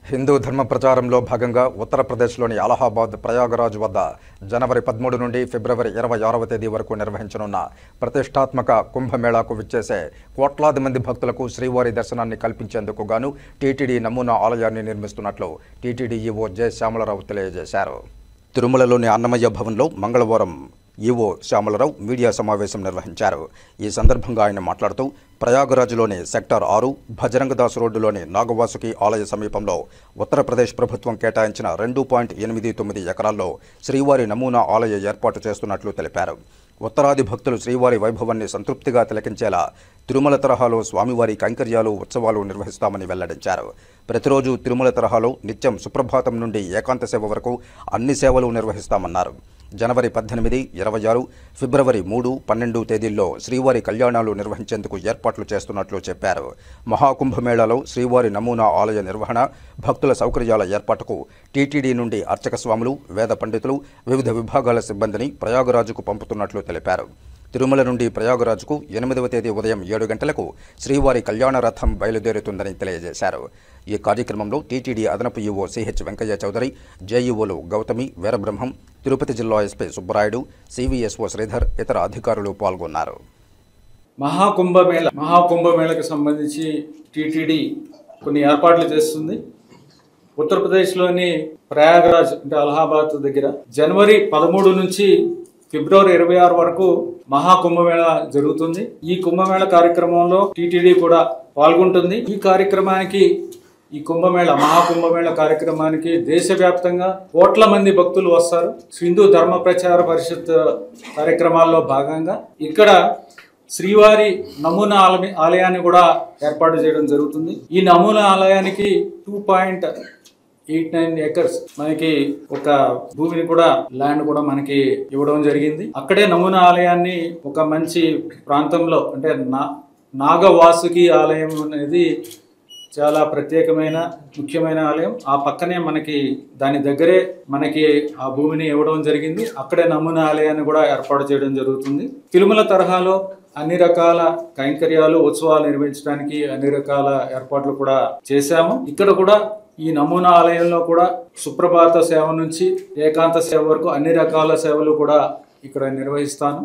హిందూ ధర్మ ప్రచారంలో భాగంగా ఉత్తరప్రదేశ్లోని అలహాబాద్ ప్రయాగరాజ్ వద్ద జనవరి 13 నుండి ఫిబ్రవరి 26వ తేదీ వరకు నిర్వహించనున్న ప్రతిష్టాత్మక కుంభమేళాకు విచ్చేసే కోట్లాది మంది భక్తులకు శ్రీవారి దర్శనాన్ని కల్పించేందుకు గాను టీటీడీ నమూనా ఆలయాన్ని నిర్మిస్తున్నట్లు టీటీడీ ఈవో జె శ్యామలరావు తెలియజేశారు. తిరుమలలోని అన్నమయ్య భవన్లో మంగళవారం ఈవో శ్యామలరావు మీడియా సమావేశం నిర్వహించారు. ఈ సందర్భంగా ఆయన మాట్లాడుతూ ప్రయాగరాజ్లోని సెక్టార్ 6 భజరంగదాస్ రోడ్డులోని నాగవాసుకి ఆలయ సమీపంలో ఉత్తరప్రదేశ్ ప్రభుత్వం కేటాయించిన 2.89 ఎకరాల్లో శ్రీవారి నమూనా ఆలయ ఏర్పాటు చేస్తున్నట్లు తెలిపారు. ఉత్తరాది భక్తులు శ్రీవారి వైభవాన్ని సంతృప్తిగా తిలకించేలా తిరుమల తరహాలో స్వామివారి కైంకర్యాలు ఉత్సవాలు నిర్వహిస్తామని వెల్లడించారు. ప్రతిరోజు తిరుమల తరహాలో నిత్యం సుప్రభాతం నుండి ఏకాంత సేవ వరకు అన్ని సేవలు నిర్వహిస్తామన్నారు. జనవరి 18, 26, ఫిబ్రవరి 3, 12 తేదీల్లో శ్రీవారి కళ్యాణాలు నిర్వహించేందుకు ఏర్పాట్లు చేస్తున్నట్లు చెప్పారు. మహాకుంభమేళాలో శ్రీవారి నమూనా ఆలయ నిర్వహణ, భక్తుల సౌకర్యాల ఏర్పాటుకు టీటీడీ నుండి అర్చక స్వాములు, వేద పండితులు, వివిధ విభాగాల సిబ్బందిని ప్రయాగరాజుకు పంపుతున్నట్లు తెలిపారు. తిరుమల నుండి ప్రయాగరాజ్కు 8వ తేదీ ఉదయం 7 గంటలకు శ్రీవారి కళ్యాణ రథం బయలుదేరుతుందని తెలియజేశారు. ఈ కార్యక్రమంలో టీటీడీ అదనపు ఈవో సిహెచ్ వెంకయ్య చౌదరి, జేఈఓలు గౌతమి, వీరబ్రహ్మం, తిరుపతి జిల్లా ఎస్పీ సుబ్బరాయుడు, సివిఎస్ఓ శ్రీధర్, ఇతర అధికారులు పాల్గొన్నారు. మహాకుంభమేళకు సంబంధించి టీటీడీ కొన్ని ఏర్పాట్లు చేస్తుంది. ఉత్తరప్రదేశ్లోని ప్రయాగరాజ్ అంటే అలహాబాద్ దగ్గర జనవరి 13 నుంచి ఫిబ్రవరి 26 వరకు మహాకుంభమేళ జరుగుతుంది. ఈ కుంభమేళ కార్యక్రమంలో టీటీడీ కూడా పాల్గొంటుంది. ఈ మహాకుంభమేళ కార్యక్రమానికి దేశవ్యాప్తంగా కోట్ల మంది భక్తులు వస్తారు. హిందూ ధర్మ ప్రచార పరిషత్ కార్యక్రమాల్లో భాగంగా ఇక్కడ శ్రీవారి నమూనా ఆలయాన్ని కూడా ఏర్పాటు చేయడం జరుగుతుంది. ఈ నమూనా ఆలయానికి 2.89 ఎకర్స్ మనకి ఒక భూమిని కూడా ల్యాండ్ కూడా మనకి ఇవ్వడం జరిగింది. అక్కడే నమూనా ఆలయాన్ని ఒక మంచి ప్రాంతంలో అంటే నాగవాసుకి ఆలయం అనేది చాలా ప్రత్యేకమైన ముఖ్యమైన ఆలయం. ఆ పక్కనే దాని దగ్గరే మనకి ఆ భూమిని ఇవ్వడం జరిగింది. అక్కడే నమూనా ఆలయాన్ని కూడా ఏర్పాటు చేయడం జరుగుతుంది. తిరుమల తరహాలో అన్ని రకాల కైంకర్యాలు, ఉత్సవాలు నిర్వహించడానికి అన్ని రకాల ఏర్పాట్లు కూడా చేశాము. ఇక్కడ కూడా ఈ నమూనా ఆలయంలో కూడా సుప్రభాత సేవ నుంచి ఏకాంత సేవ వరకు అన్ని రకాల సేవలు కూడా ఇక్కడ నిర్వహిస్తాము.